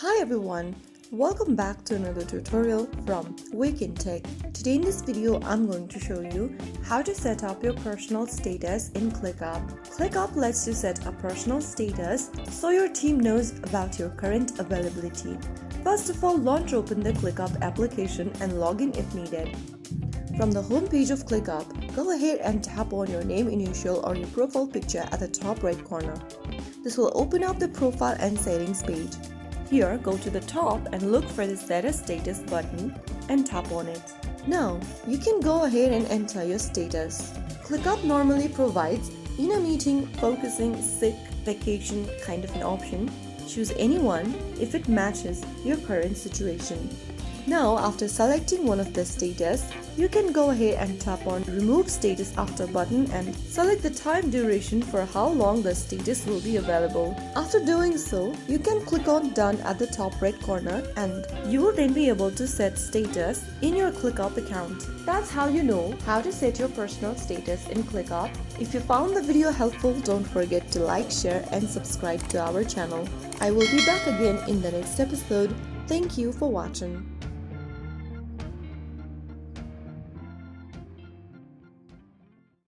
Hi everyone, welcome back to another tutorial from Wake&Tech. Today in this video, I'm going to show you how to set up your personal status in ClickUp. ClickUp lets you set a personal status so your team knows about your current availability. First of all, launch open the ClickUp application and log in if needed. From the home page of ClickUp, go ahead and tap on your name initial or your profile picture at the top right corner. This will open up the profile and settings page. Here, go to the top and look for the Set a Status button and tap on it. Now, you can go ahead and enter your status. ClickUp normally provides in a meeting, focusing, sick, vacation kind of an option. Choose any one if it matches your current situation. Now, after selecting one of the status, you can go ahead and tap on Remove Status After button and select the time duration for how long the status will be available. After doing so, you can click on Done at the top right corner and you will then be able to set status in your ClickUp account. That's how you know how to set your personal status in ClickUp. If you found the video helpful, don't forget to like, share and subscribe to our channel. I will be back again in the next episode. Thank you for watching.